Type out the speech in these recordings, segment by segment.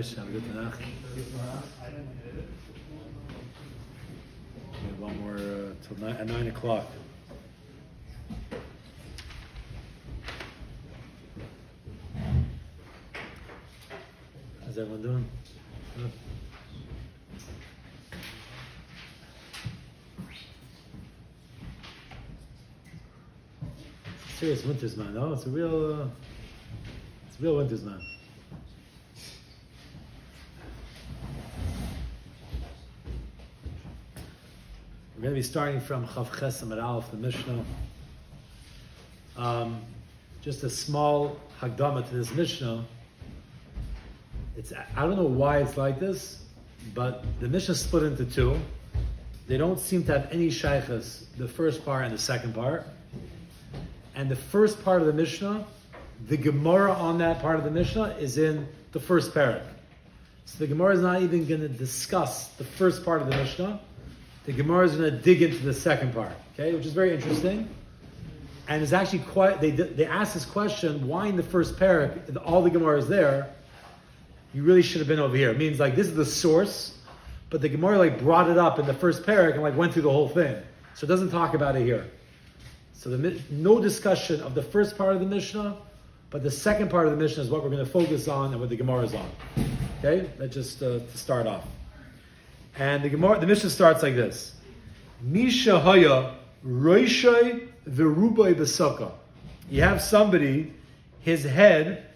Moshe, have a good Tanakh. We have one more till at 9 o'clock. How's everyone doing? Good. Serious winter's man, no? It's a real winter's man. We're going to be starting from Chav Ches Amud Aleph, the Mishnah. Just a small Hagdama to this Mishnah. I don't know why it's like this, but the Mishnah split into two. They don't seem to have any shaykhs, the first part and the second part. And the first part of the Mishnah, the Gemara on that part of the Mishnah is in the first parak. So the Gemara is not even going to discuss the first part of the Mishnah. The Gemara is going to dig into the second part, okay, which is very interesting. And it's actually quite, they asked this question, why in the first parak, all the Gemara is there, you really should have been over here. It means like this is the source, but the Gemara brought it up in the first parak and went through the whole thing. So it doesn't talk about it here. So no discussion of the first part of the Mishnah, but the second part of the Mishnah is what we're going to focus on and what the Gemara is on. Okay, that's just to start off. And the Mishnah starts like this: Misha haya roishay v'rubai b'sukkah. You have somebody, his head,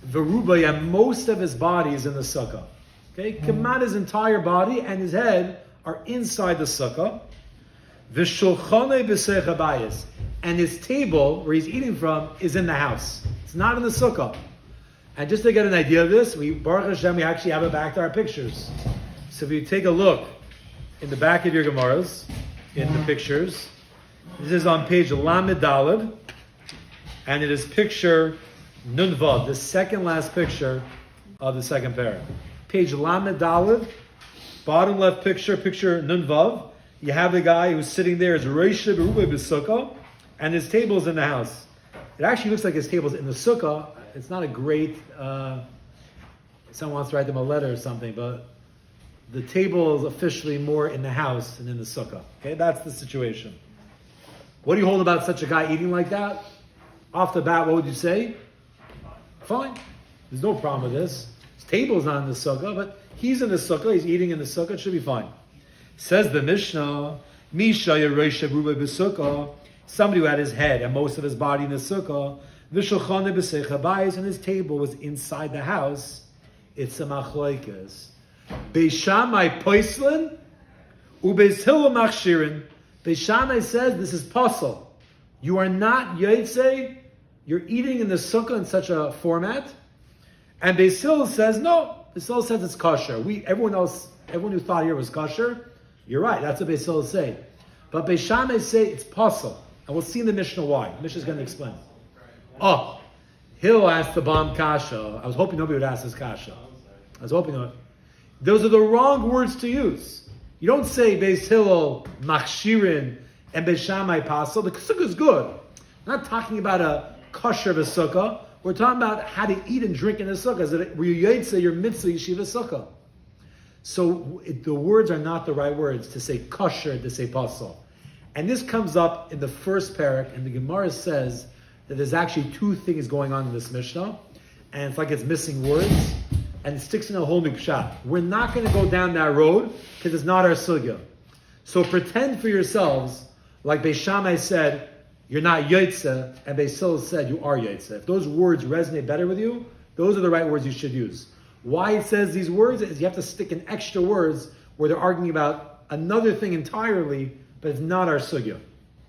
v'rubai, and most of his body is in the sukkah. Okay, Kaman, his entire body and his head are inside the sukkah. V'shulchanei b'seich habayis, and his table where he's eating from is in the house. It's not in the sukkah. And just to get an idea of this, Baruch Hashem, we actually have it back to our pictures. So if you take a look in the back of your Gemaras, in the pictures, this is on page Lamed Daled, and it is picture Nun Vav, the second last picture of the second parak. Page Lamed Daled, bottom left picture Nun Vav. You have the guy who's sitting there as Reisha Berubah B'Sukkah, and his table's in the house. It actually looks like his table's in the sukkah. It's not a great, someone wants to write them a letter or something, but the table is officially more in the house than in the sukkah. Okay, that's the situation. What do you hold about such a guy eating like that? Off the bat, what would you say? Fine. There's no problem with this. His table's not in the sukkah, but he's in the sukkah, he's eating in the sukkah, it should be fine. Says the Mishnah, Misha Yeresha Bruba B'Sukkah, somebody who had his head and most of his body in the sukkah, V'Shulchanei B'Seich Habayis, and his table was inside the house. It's a machloikas. Beis Shammai poislin, uBeis Hillel machshirin. Beis Shammai says this is pasal. You are not yotzei. You're eating in the sukkah in such a format. And Beis Hillel says no. Beis Hillel says it's kosher. Everyone who thought here was kosher, you're right. That's what Beis Hillel say. But Beis Shammai say it's pasal, and we'll see in the Mishnah why. The Mishnah is going to explain. Oh, Hillel asked the bomb kasha. I was hoping nobody would ask this kasha. I was hoping not. Those are the wrong words to use. You don't say Beis Hillel machshirin and Beis Shammai pasal. The sukkah is good. We're not talking about a kosher sukkah. We're talking about how to eat and drink in the sukkah. Where you yotze your mitzvah yeshiva sukkah. So the words are not the right words to say kosher, to say pasal. And this comes up in the first parak, and the Gemara says that there's actually two things going on in this Mishnah, and it's like it's missing words, and it sticks in a whole new pshat. We're not going to go down that road because it's not our sugya. So pretend for yourselves, like Beis Shammai said, you're not yotze, and Beis Hillel said you are yotze. If those words resonate better with you, those are the right words you should use. Why it says these words is you have to stick in extra words where they're arguing about another thing entirely, but it's not our sugya.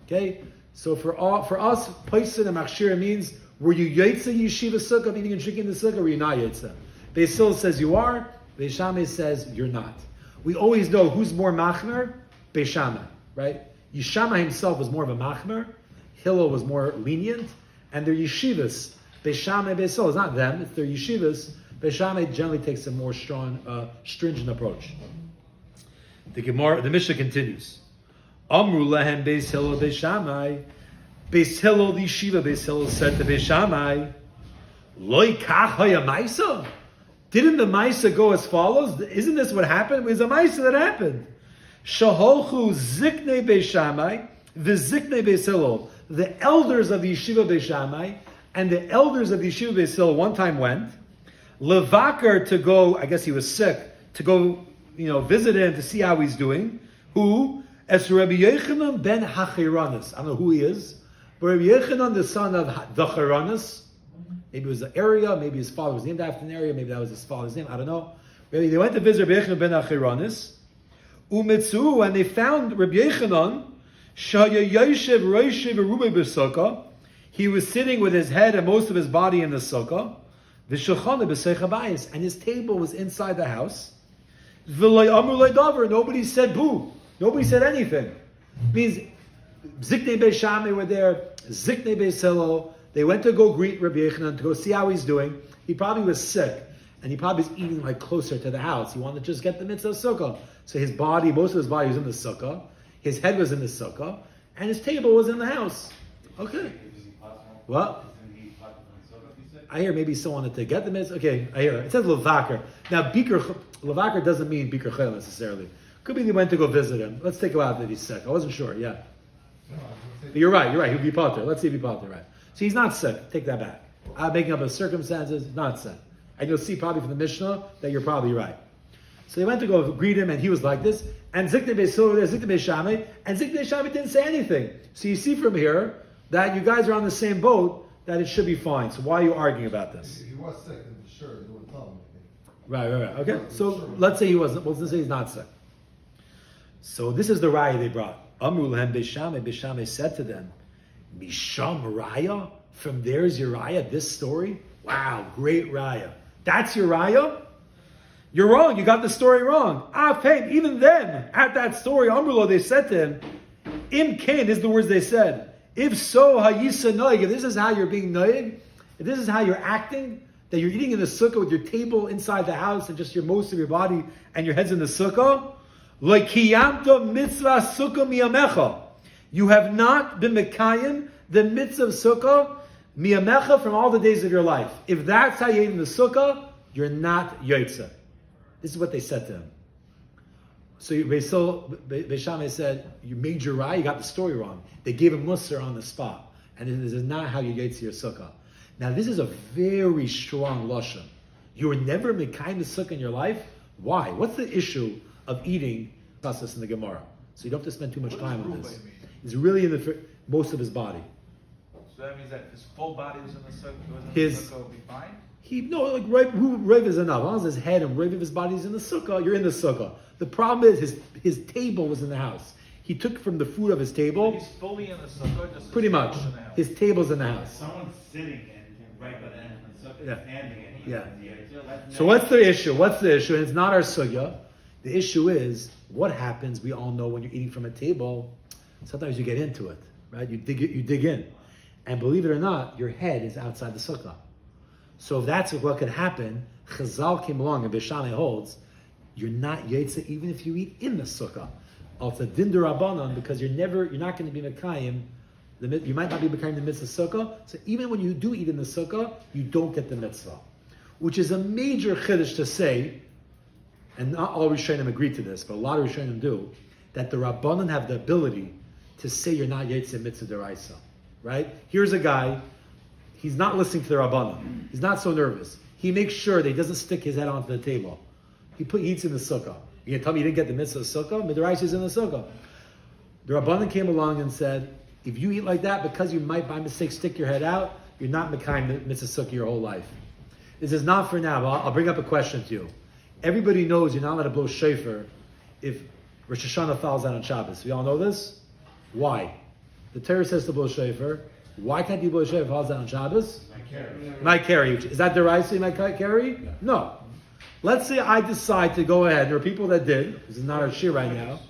Okay? So for us, Paisin and Machshira means, were you yotze yeshiva sukkah, eating and drinking the sukkah, or were you not yotze? Beis Hillel says you are, Beis Shammai says you're not. We always know who's more machmer, Beis Shammai, right? Yishama himself was more of a machmer, Hillel was more lenient, and their yeshivas, Beis Shammai, Beis Hillel, it's not them, it's their yeshivas. Beis Shammai generally takes a more strong, stringent approach. The Mishnah continues. Amru lehem Beis Hillel Beis Shammai. Beis Hillel, the yeshiva Beis Hillel said to Beis Shammai, Loi kach haya maisa. Didn't the Maisa go as follows? Isn't this what happened? It was a Maisa that happened. Shaholchu ziknei beishamai, v'ziknei beisilol. The elders of the yeshiva beishamai and the elders of the yeshiva beisilol one time went. Levaker to go, I guess he was sick, to go, visit him to see how he's doing. Who? As Rabbi Yechanan ben Hachiranis. I don't know who he is, but Rabbi Yechanan, the son of the Chiranis. Maybe it was an area, maybe his father was named after an area, maybe that was his father's name, I don't know. Maybe they went to visit Rabbi Yechanan ben Hachiranis. Umetzu, and they found Rabbi Yechanan, Shaya Yoshev Roishev Arubei b'sukkah. He was sitting with his head and most of his body in the sukkah. V'shulchana b'seich habayis, and his table was inside the house. V'loi amru loi davar, nobody said boo. Nobody said anything. Means Ziknei Beis Shammai were there, Ziknei Beis Hillel. They went to go greet Rabbi Yechanan, to go see how he's doing. He probably was sick, and he probably was eating closer to the house. He wanted to just get the mitzvah of sukkah. So his body, most of his body was in the sukkah, his head was in the sukkah, and his table was in the house. Okay. What? I hear maybe someone wanted to get the mitzvah. Okay, I hear it. It says Levaker. Now, Levaker doesn't mean Bikur Chel necessarily. Could be they went to go visit him. Let's take a while that he's sick. I wasn't sure, yeah. But you're right. He'll be potter. Let's see if he's potter, right. So he's not sick. Take that back. I'm making up his circumstances, not sick. And you'll see probably from the Mishnah that you're probably right. So they went to go greet him, and he was like this. And Ziknei Beis Hillel there, Ziknei Beis Shammai, and Ziknei Beis Shammai didn't say anything. So you see from here that you guys are on the same boat, that it should be fine. So why are you arguing about this? He was sick, and sure, you would tell him. Right. Okay, so let's say he wasn't. Well, let's say he's not sick. So this is the raya they brought. Amru lehem Beis Shammai. Beis Shammai said to them, Misham raya? From there's your raya, this story? Wow, great raya. That's your raya? You're wrong, you got the story wrong. Even then, at that story, Amrulo, they said to him, Im Kain, these are the words they said. If so, hayisa noig, if this is how you're being noig, if this is how you're acting, that you're eating in the sukkah with your table inside the house and just most of your body and your head's in the sukkah, like kiyamta mitzvah sukkah miyamecha. You have not been mekayim the mitzvah of sukkah miyamecha from all the days of your life. If that's how you ate in the sukkah, you're not yotze. This is what they said to him. So Beis Shammai said, you made your raya, you got the story wrong. They gave him musar on the spot. And this is not how you yotze your sukkah. Now this is a very strong lashon. You were never mekayim the sukkah in your life? Why? What's the issue of eating pasas in the Gemara? So you don't have to spend too much time on this. It's really in most of his body. So that means that his full body was in the sukkah, would be fine? Rev is enough. As long as his head and Rev of his body is in the sukkah, you're in the sukkah. The problem is his table was in the house. He took from the food of his table. He's fully in the sukkah, just pretty much. His table's in the house. Someone's sitting and right by the end of the sukkah, standing and yeah. So what's the issue? And it's not our sugya. The issue is what happens. We all know when you're eating from a table. Sometimes you get into it, right? You dig in, and believe it or not, your head is outside the sukkah. So if that's what could happen, Chazal came along and Beis Shammai holds, you're not yotze even if you eat in the sukkah. Also din d'Rabbanan, because you're not going to be mekayim. You might not be mekayim the mitzvah sukkah. So even when you do eat in the sukkah, you don't get the mitzvah, which is a major chiddush to say. And not all Rishonim agree to this, but a lot of Rishonim do, that the Rabbanan have the ability to say you're not yotze mitzvah deraisa. Right? Here's a guy. He's not listening to the Rabbanan. He's not so nervous. He makes sure that he doesn't stick his head onto the table. He eats in the sukkah. You can tell me you didn't get the mitzvah of sukkah? Midrash is in the sukkah. The Rabbanan came along and said, if you eat like that, because you might by mistake stick your head out, you're not mekayim mitzvah sukkah your whole life. This is not for now, but I'll bring up a question to you. Everybody knows you're not allowed to blow shofar if Rosh Hashanah falls out on Shabbos. We all know this? Why? The Torah says to blow shofar. Why can't you blow shofar if it falls out on Shabbos? Might carry. Is that the right might carry? No. Let's say I decide to go ahead. There are people that did. This is not our shir right now.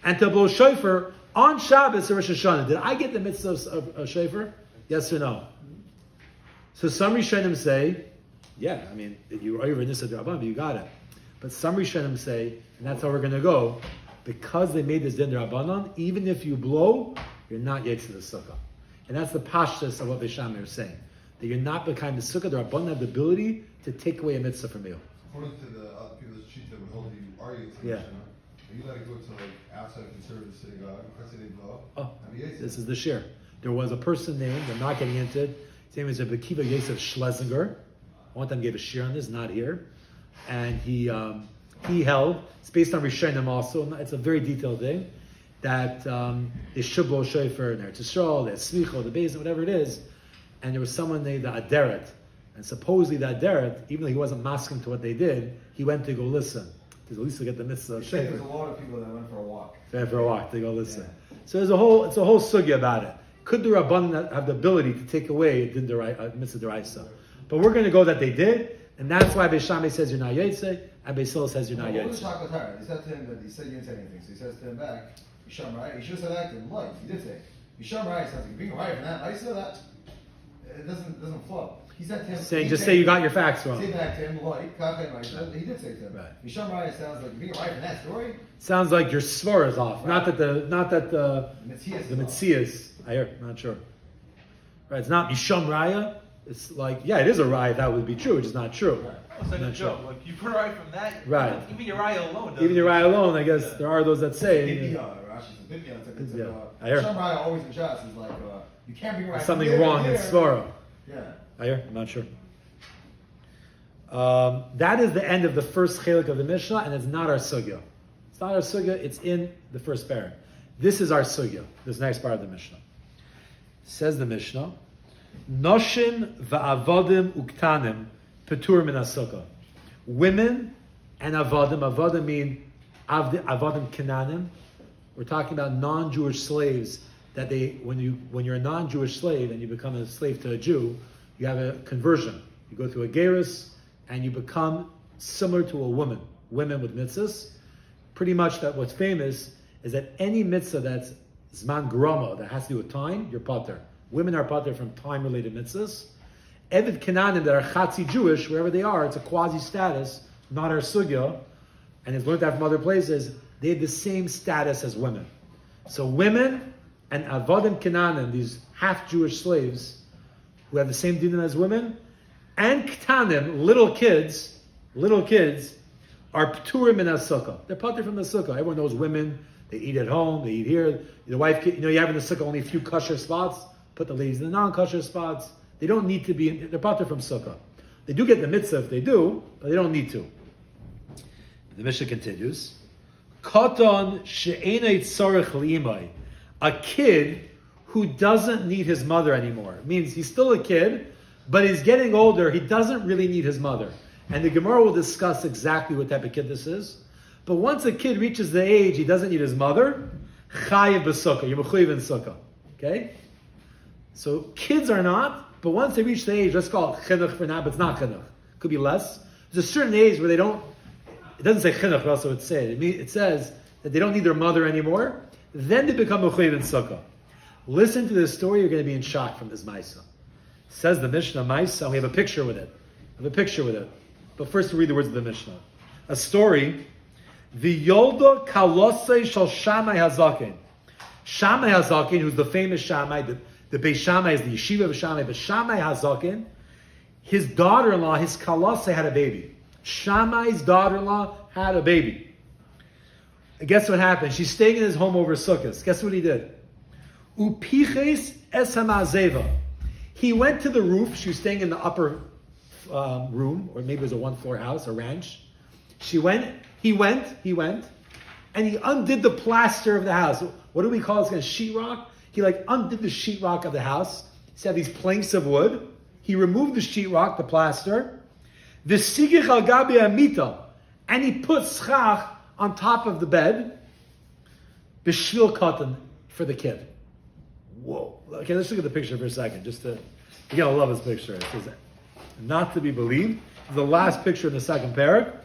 And to blow shofar on Shabbos or Rosh Hashanah. Did I get the mitzvah of shofar? Yes or no? So some Rishonim say, yeah, I mean, you were over this at the Rabban, but you got it. But some Rishonim say, and that's how we're going to go, because they made this din Rabbanan, even if you blow, you're not yet to the sukkah. And that's the pashtus of what Beis Shammai are saying. That you're not mekayim the sukkah, the Rabbanan have the ability to take away a mitzvah from you. according to the other people's sheet that would hold you are you Yeah. you let it go to like outside conservative synagogue, Oh, this is the shir. There was a person named, I'm not getting into it, his name is Rabbi Kiva Yosef Schlesinger. One time gave a shir on this, not here. And he held, it's based on Rishonim also, it's a very detailed thing, that they should blow shofar in Eretz Yisrael, the Smicho, the Beis, whatever it is, and there was someone named the Aderet, and supposedly the Aderet, even though he wasn't masking to what they did, he went to go listen, because at least to get the mitzvah of shofar. There's a lot of people that went for a walk. They went for a walk, they go listen. So it's a whole sugya about it. Could the Rabbanan have the ability to take away a mitzvah deraisa? But we're going to go that they did, and that's why Beis Shammai says you're not yotze, and Beis Hillel says you're not What was yotze. the Shakatara? He said to him that he said he didn't say anything. So he says to him back, Yisham Rai. He should have said that to him. Light. He did say. Yisham Rai sounds like being right from that. I said that. It doesn't flow. He said to him. Saying, just say you got your facts wrong. Say back to him, light. He did say to him. Right. Yisham Rai sounds like being right from that story. Sounds like your svar is off. Not that the The Metzias. I hear, not sure. Right, it's not Misham Raya. It's like, yeah, it is a raya if that would be true, which is not true. Right. It's like a Not joke. sure. Like you put a right from that. Right. Even Uriah alone. Even your raya alone, I guess there are those that say Bibia, Rashi says Bibia. It's Yeah. like I hear. Yisham Rai always in shots is like you can't be right. there's something from there wrong to in there. svara. Yeah. I hear, I'm not sure. That is the end of the first chelik of the Mishnah, and it's not our sugya. It's not our sugya, it's in the first parak. This is our sugya, this next part of the Mishnah. Says the Mishnah, Noshim va'avadim uktanim petur min sukkah. Women and avadim mean avadim kinanim. We're talking about non-Jewish slaves that when you're a non-Jewish slave and you become a slave to a Jew, you have a conversion. You go through a gerus and you become similar to a woman with mitzvahs. Pretty much that what's famous is that any mitzvah that's zman grama, that has to do with time, you're pater. Women are pater from time-related mitzvahs. Eved Kananim that are chatzi Jewish, wherever they are, it's a quasi-status, not our sugya, and it's learned that from other places, they have the same status as women. So women and avadim Kananim, these half-Jewish slaves, who have the same dinim as women, and ktanim, little kids, are pturim in a sukkah. They're pater from the sukkah. Everyone knows women, they eat at home, they eat here. The wife, you have in the sukkah only a few kosher spots, put the ladies in the non-kosher spots. They don't need to be, they're pater from sukkah. They do get the mitzvah if they do, but they don't need to. The Mishnah continues, Katan she'enei tzarech li'imai, a kid who doesn't need his mother anymore. It means he's still a kid, but he's getting older, he doesn't really need his mother. And the Gemara will discuss exactly what type of kid this is. But once a kid reaches the age he doesn't need his mother, chayiv b'sukkah, you're mechuyev in sukkah. Okay? So kids are not, but once they reach the age, let's call it chinuch for now, but it's not chinuch. Could be less. There's a certain age where they don't, it doesn't say chinuch, but also it says. It says that they don't need their mother anymore. Then they become mechuyev in sukkah. Listen to this story, you're going to be in shock from this Maisa. Says the Mishnah Maisa, we have a picture with it. But first we read the words of the Mishnah. A story, the Yolda Kalosei Shal Shammai Hazakin. Shammai Hazakin, who's the famous Shammai, the Beis Shammai is the yeshiva of Shammai, but Shammai Hazakin, his daughter-in-law, his Kalosei had a baby. Shammai's daughter-in-law had a baby. And guess what happened? She's staying in his home over Sukkot. Guess what he did? Upiches es hamazeva. He went to the roof. She was staying in the upper room, or maybe it was a one-floor house, a ranch. He went, and he undid the plaster of the house. What do we call this? Sheetrock? He undid the sheetrock of the house. He had these planks of wood. He removed the sheetrock, the plaster. The sigich al gabi amita, and he put schach on top of the bed. B'shvil katan, for the kid. Whoa. Okay, let's look at the picture for a second. You're going to love this picture. It says, not to be believed. The last picture in the second parak.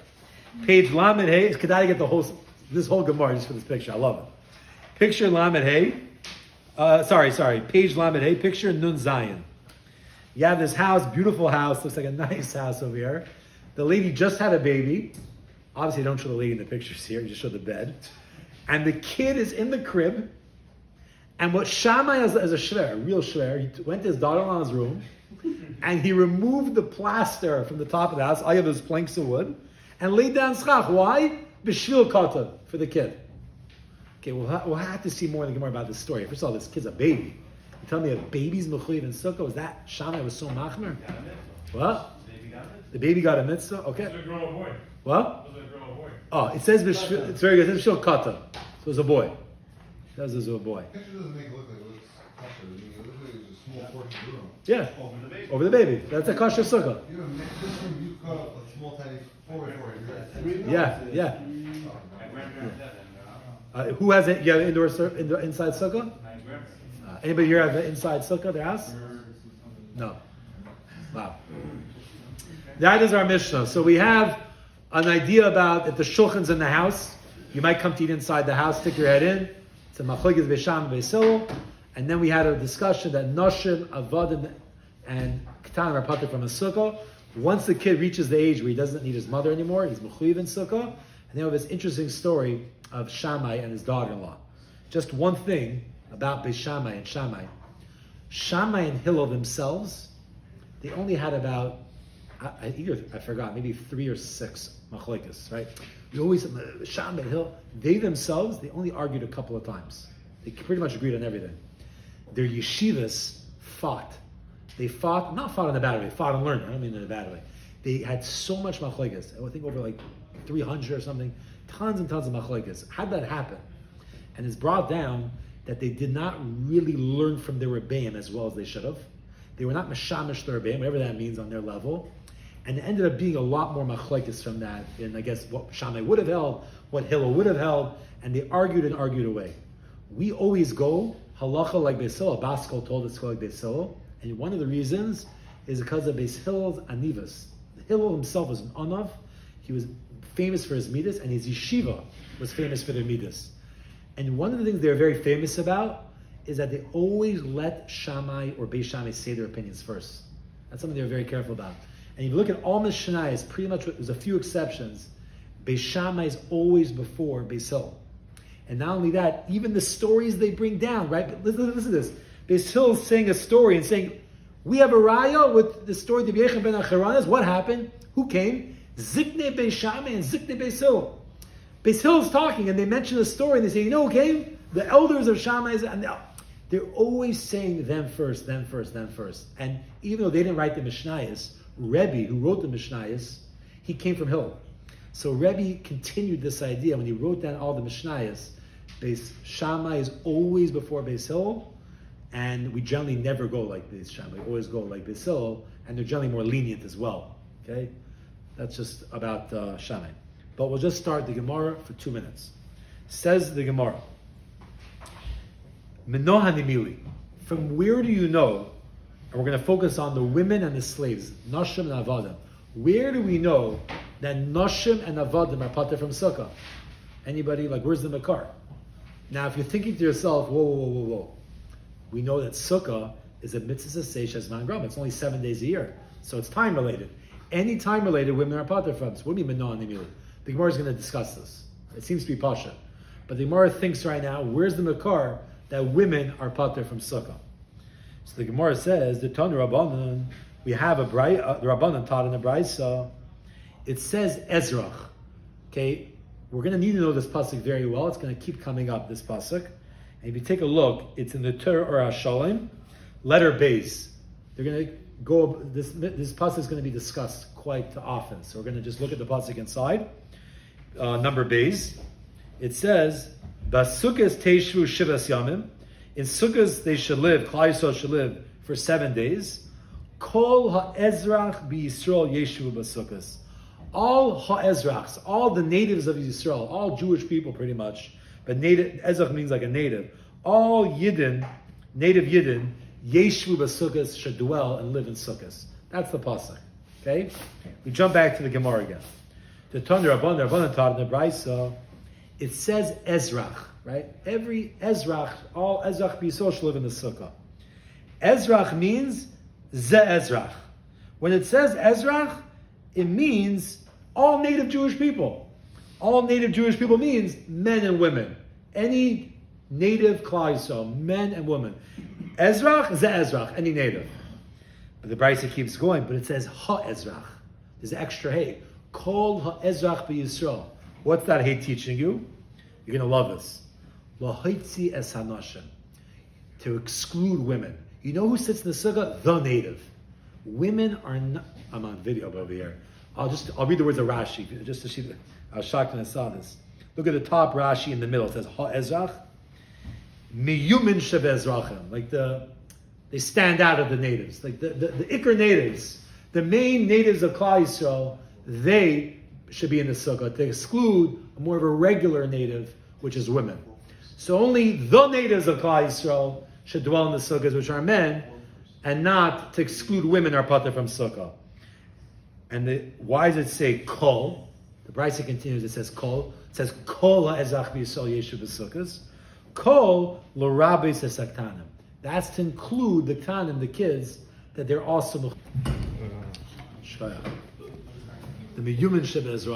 Page Lamed Hey. Could I get this whole Gemara just for this picture? I love it. Picture Lamed Hey. Page Lamed Hey. Picture Nun Zayin. You have this house, beautiful house. Looks like a nice house over here. The lady just had a baby. Obviously, don't show the lady in the pictures here. You just show the bed. And the kid is in the crib. And what Shammai as a shver, a real shver, he went to his daughter-in-law's room, and he removed the plaster from the top of the house. All you have is planks of wood, and laid down schach. Why? B'shvil kata, for the kid. Okay, we'll have to see more in the Gemara about this story. First of all, this kid's a baby. You tell me a baby's mechuyev in sukkah? Was that Shammai was so machmer? What? The baby got a mitzvah? Okay. It was a girl or boy. What? It was a girl or boy. Oh, it says b'shvil, it's very good. It says b'shvil kata. So it was a boy. It says it was a boy. Picture doesn't make it look like it looks kosher. I mean, it looks like it's a small portion of room. Yeah. Over the baby. Over the baby. That's a kosher sukkah. You know, this room, you cut a small tiny forward for it. Yeah, yeah. My grandparents had that. Who has it? You have inside sukkah? My grandparents. Anybody here have an inside sukkah, their house? No. Wow. That is our Mishnah. So we have an idea about if the shulchan's in the house, you might come to eat inside the house, stick your head in. It's a machlokes beisham and beisil. And then we had a discussion that noshim, avadim, and ketanim are patur from a sukkah. Once the kid reaches the age where he doesn't need his mother anymore, he's mechuyev in sukkah. And then we have this interesting story of Shammai and his daughter-in-law. Just one thing about Beis Shammai and Shammai. Shammai and Hillel themselves, they only had about, I forgot, maybe 3 or 6 machlokes, right? We always, Shammai and Hillel, they themselves, they only argued a couple of times. They pretty much agreed on everything. Their yeshivas fought. They fought, not fought in a bad way, fought and learned. I don't mean in a bad way. They had so much machlokes. I think over like 300 or something. Tons and tons of machlokes. How'd that happen? And it's brought down that they did not really learn from their rebbeim as well as they should have. They were not meshamish their rebbeim, whatever that means on their level. And it ended up being a lot more machlokes from that. And I guess what Shammai would have held, what Hillel would have held, and they argued and argued away. We always go halacha like Beis Hillel. Baskol told us to go like Beis Hillel. And one of the reasons is because of Beis Hillel's anivas. Hillel himself was an anav. He was famous for his midas, and his yeshiva was famous for their midas. And one of the things they're very famous about is that they always let Shammai or Beis Shammai say their opinions first. That's something they're very careful about. And if you look at all Mishnayos, pretty much there's a few exceptions. Beis Shammai is always before Beis Hillel. And not only that, even the stories they bring down, right? Listen to this. Beis Hillel is saying a story and saying, we have a raya with the story of Yechon ben Acharanas. What happened? Who came? Zikne Beis Shammai and Zikne Beis Hillel. Beis Hillel's talking and they mention the story and they say, you know who came? The elders of Shammai. And they're always saying them first, them first, them first. And even though they didn't write the Mishnayos, Rebbe, who wrote the Mishnayos, he came from Hillel. So Rebbe continued this idea when he wrote down all the Mishnayos. Beis Shammai is always before Beis Hillel, and we generally never go like Beis Shammai. We always go like Beis Hillel, and they're generally more lenient as well. Okay, that's just about Shammai. But we'll just start the Gemara for 2 minutes. Says the Gemara, Menoha Nimili. From where do you know? And we're going to focus on the women and the slaves, Noshim and Avadim. Where do we know that Noshim and Avadim are pater from Sukkah? Anybody? Like, where's the Makar? Now, if you're thinking to yourself, whoa. We know that Sukkah is a mitzvah seish as man gram. It's only 7 days a year. So it's time related. Any time related, women are pater from. So what do you mean Menoha Nimili? The Gemara is going to discuss this. It seems to be Pasha. But the Gemara thinks right now, where's the Makar that women are pater from Sukkah? So the Gemara says, the Tanu Rabbanan, we have the Rabbanan taught in the Braisa. It says Ezrach. Okay, we're going to need to know this pasuk very well. It's going to keep coming up, this pasuk. And if you take a look, it's in the Torah or Hashalim, letter Beis. They're going to go, this pasuk is going to be discussed quite often. So we're going to just look at the pasuk inside. Number Beis. It says, Basukkos teishvu shivas yamim. In Sukkot they should live, Klal Yisrael should live for 7 days. Kol ha'ezrach b'Yisrael yeshu b'Sukkos. All ha'ezrachs, all the natives of Yisrael, all Jewish people pretty much, but native, ezrach means like a native. All Yidden, native Yidden, yeshu b'Sukkos should dwell and live in Sukkot. That's the pasuk. Okay? We jump back to the Gemara again. The Tanu Rabbanan taught in the Braisa, it says ezrach. Right? Every Ezrach, all Ezrach B'Yisrael should live in the Sukkah. Ezrach means Ze Ezrach. When it says Ezrach, it means all native Jewish people. All native Jewish people means men and women. Any native Klal Yisrael, men and women. Ezrach, Ze Ezrach, any native. But the Braisa keeps going, but it says Ha Ezrach. There's an extra hey. Kol ha'ezrach b'Yisrael. What's that hate teaching you? You're going to love this. L'hoitzi es hanashim. To exclude women. You know who sits in the sukkah? The native. Women are not. I'm on video over here. I'll read the words of Rashi just to see. I was shocked when I saw this. Look at the top Rashi in the middle. It says ha'ezrach miyumin shevezrachim. Like they stand out of the natives. Like the Iker natives, the main natives of Klal Yisrael, they should be in the sukkah to exclude more of a regular native, which is women. So only the natives of Klal Yisrael should dwell in the sukkahs, which are men, and not to exclude women are pater from sukkah. And why does it say kol? The Brisa continues. It says kol. It says kol ha'ezach b'Yisrael yeshu b'sukkahs. Kol l'rabbeis ha'saktanim. That's to include the ktanim, the kids, that they're also the miyumin sheba Ezra.